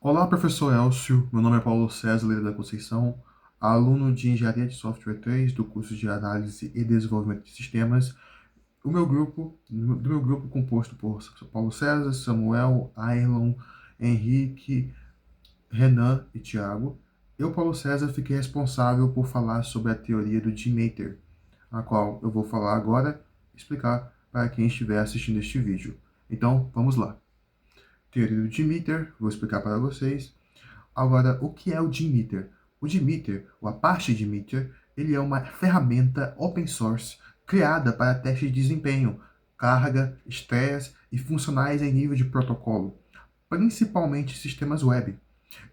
Olá, professor Elcio. Meu nome é Paulo César Leira da Conceição, aluno de Engenharia de Software 3 do curso de Análise e Desenvolvimento de Sistemas. Do meu grupo composto por Paulo César, Samuel, Ayrlon, Henrique, Renan e Thiago. Eu, Paulo César, fiquei responsável por falar sobre a teoria do Demeter, a qual eu vou falar agora e explicar para quem estiver assistindo este vídeo. Então, vamos lá. Teoria do Demeter, vou explicar para vocês. Agora, o que é o Demeter? O Demeter, ou a parte Demeter, ele é uma ferramenta open source criada para teste de desempenho, carga, estresse e funcionais em nível de protocolo, principalmente sistemas web.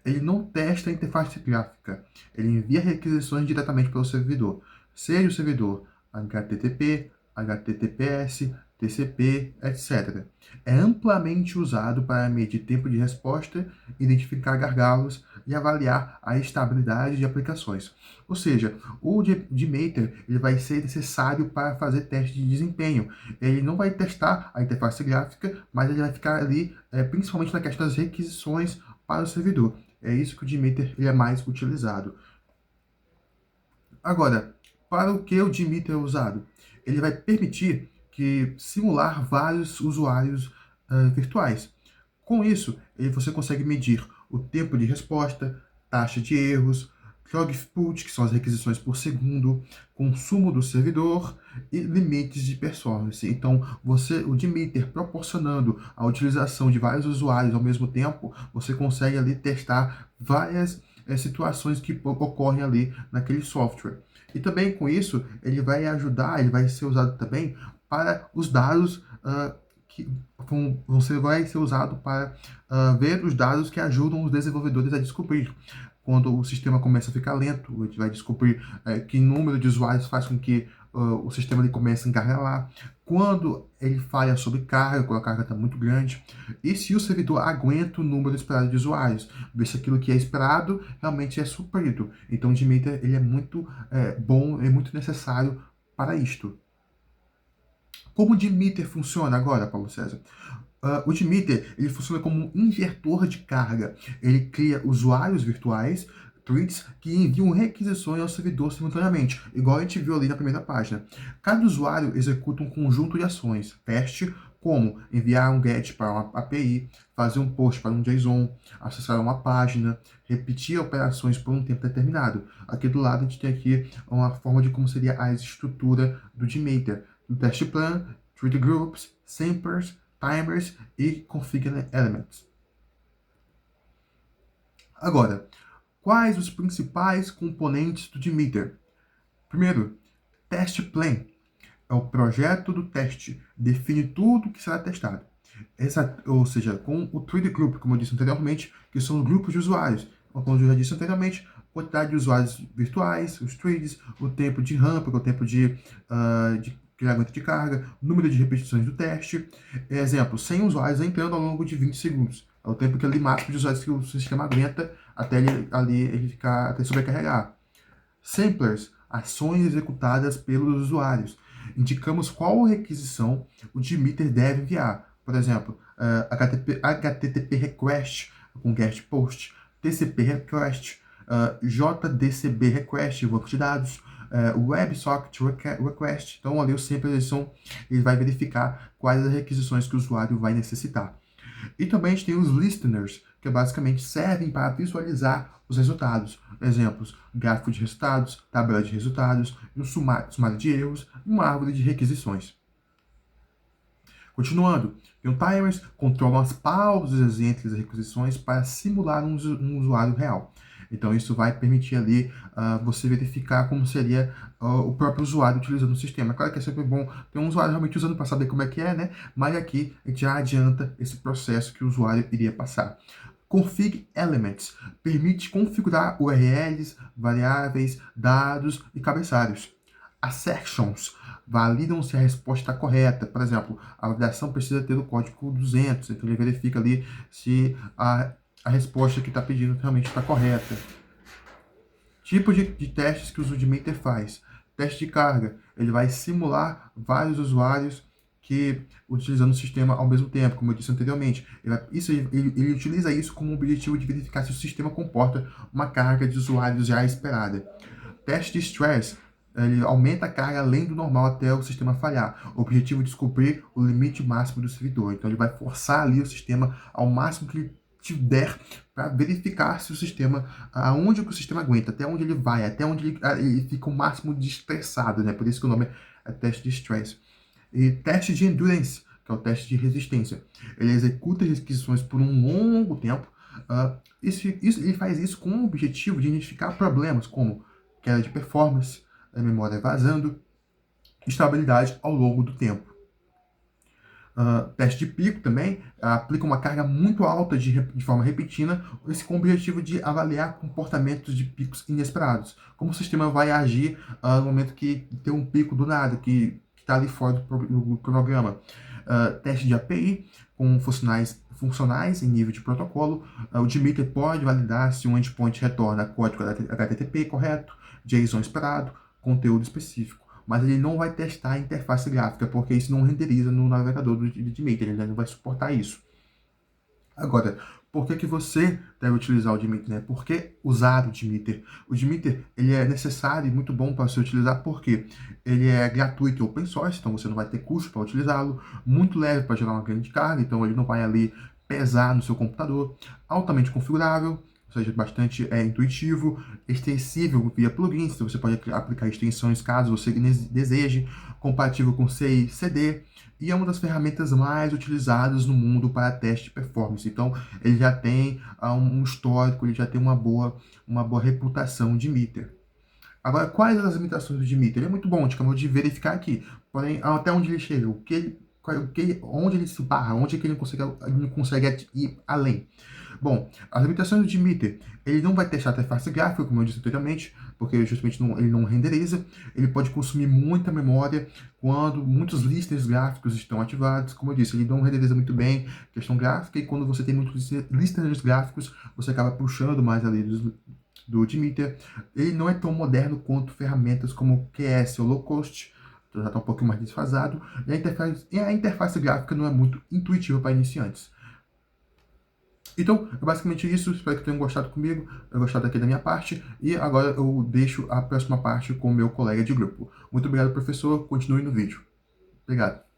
Ele não testa a interface gráfica, ele envia requisições diretamente para o servidor, seja o servidor HTTP, HTTPS, TCP, etc. É amplamente usado para medir tempo de resposta, identificar gargalos e avaliar a estabilidade de aplicações. Ou seja, o Demeter ele vai ser necessário para fazer teste de desempenho. Ele não vai testar a interface gráfica, mas ele vai ficar ali, principalmente na questão das requisições para o servidor. É isso que o Demeter ele é mais utilizado. Agora, para o que o Demeter é usado? Ele vai permitir que simular vários usuários virtuais. Com isso, você consegue medir o tempo de resposta, taxa de erros, throughput, que são as requisições por segundo, consumo do servidor e limites de performance. Então, o Demeter proporcionando a utilização de vários usuários ao mesmo tempo, você consegue ali testar várias situações que ocorrem ali naquele software. E também com isso, ele vai ajudar, ele vai ser usado também para os dados que vai ser usado para ver os dados que ajudam os desenvolvedores a descobrir. Quando o sistema começa a ficar lento, a gente vai descobrir que número de usuários faz com que o sistema ele comece a engargalar. Quando ele falha sobre carga, quando a carga está muito grande. E se o servidor aguenta o número esperado de usuários. Ver se aquilo que é esperado realmente é suprido. Então o Demeter ele é muito bom, é muito necessário para isto. Como o Demeter funciona agora, Paulo César? O Demeter ele funciona como um injetor de carga. Ele cria usuários virtuais, threads, que enviam requisições ao servidor simultaneamente, igual a gente viu ali na primeira página. Cada usuário executa um conjunto de ações, teste, como enviar um GET para uma API, fazer um post para um JSON, acessar uma página, repetir operações por um tempo determinado. Aqui do lado a gente tem aqui uma forma de como seria a estrutura do Demeter. Do test plan, thread groups, samplers, timers e configure elements. Agora, quais os principais componentes do Demeter? Primeiro, test plan. É o projeto do teste, define tudo que será testado. Ou seja, com o thread group, como eu disse anteriormente, que são os grupos de usuários. Como eu já disse anteriormente, quantidade de usuários virtuais, os threads, o tempo de rampa, que é o tempo de aguenta de carga, número de repetições do teste. Exemplo, 100 usuários entrando ao longo de 20 segundos. É o tempo que ele máximo de usuários que o sistema aguenta até ele ficar, até sobrecarregar. Samplers, ações executadas pelos usuários. Indicamos qual requisição o Demeter deve enviar. Por exemplo, HTTP request com GET post, TCP request, JDCB request, banco de dados, WebSocket request. Então, ali o samplers ele vai verificar quais as requisições que o usuário vai necessitar. E também a gente tem os listeners, que basicamente servem para visualizar os resultados. Exemplos, gráfico de resultados, tabela de resultados, um sumário de erros e uma árvore de requisições. Continuando, tem o timers, controlam as pausas entre as requisições para simular um usuário real. Então, isso vai permitir ali você verificar como seria o próprio usuário utilizando o sistema. Claro que é sempre bom ter um usuário realmente usando para saber como é que é, né? Mas aqui a gente já adianta esse processo que o usuário iria passar. Config Elements permite configurar URLs, variáveis, dados e cabeçalhos. Assertions validam se a resposta está correta. Por exemplo, a validação precisa ter o código 200, então ele verifica ali se a resposta que está pedindo realmente está correta. Tipo de testes que o Demeter faz. Teste de carga, ele vai simular vários usuários que utilizando o sistema ao mesmo tempo, como eu disse anteriormente. Ele utiliza isso como objetivo de verificar se o sistema comporta uma carga de usuários já esperada. Teste de stress, ele aumenta a carga além do normal até o sistema falhar. O objetivo é descobrir o limite máximo do servidor. Então ele vai forçar ali o sistema ao máximo que ele der para verificar se o sistema, aonde o sistema aguenta, até onde ele vai, até onde ele fica o máximo de estressado, né? Por isso que o nome é teste de stress. E teste de endurance, que é o teste de resistência. Ele executa requisições por um longo tempo. Ele faz isso com o objetivo de identificar problemas como queda de performance, a memória vazando, estabilidade ao longo do tempo. Teste de pico também aplica uma carga muito alta de forma repentina, esse com o objetivo de avaliar comportamentos de picos inesperados. Como o sistema vai agir no momento que tem um pico do nada, que está ali fora do cronograma. Teste de API com funcionais em nível de protocolo. O Jmeter pode validar se um endpoint retorna código HTTP correto, JSON esperado, conteúdo específico. Mas ele não vai testar a interface gráfica, porque isso não renderiza no navegador do Jmeter, ele não vai suportar isso. Agora, por que você deve utilizar o Jmeter, né? Por que usar o Jmeter? O Jmeter, ele é necessário e muito bom para você utilizar, porque ele é gratuito e open source, então você não vai ter custo para utilizá-lo, muito leve para gerar uma grande carga, então ele não vai ali pesar no seu computador, altamente configurável, ou seja, bastante intuitivo, extensível via plugins, então você pode aplicar extensões caso você deseje, compatível com C e CD, e é uma das ferramentas mais utilizadas no mundo para teste de performance. Então, ele já tem um histórico, ele já tem uma boa reputação de Jmeter. Agora, quais as limitações do Jmeter? Ele é muito bom, a gente acabou de verificar aqui, porém, até onde ele chega, onde ele se barra, onde é que ele não consegue ir além. Bom, as limitações do Jmeter, ele não vai testar a interface gráfica, como eu disse anteriormente, porque justamente ele não renderiza. Ele pode consumir muita memória quando muitos listers gráficos estão ativados. Como eu disse, ele não renderiza muito bem questão gráfica, e quando você tem muitos listers gráficos, você acaba puxando mais ali do Jmeter. Ele não é tão moderno quanto ferramentas como QS ou Low Cost, já está um pouquinho mais desfasado, e a interface gráfica não é muito intuitiva para iniciantes. Então, é basicamente isso. Espero que tenham gostado comigo, gostado aqui da minha parte. E agora eu deixo a próxima parte com o meu colega de grupo. Muito obrigado, professor. Continue no vídeo. Obrigado.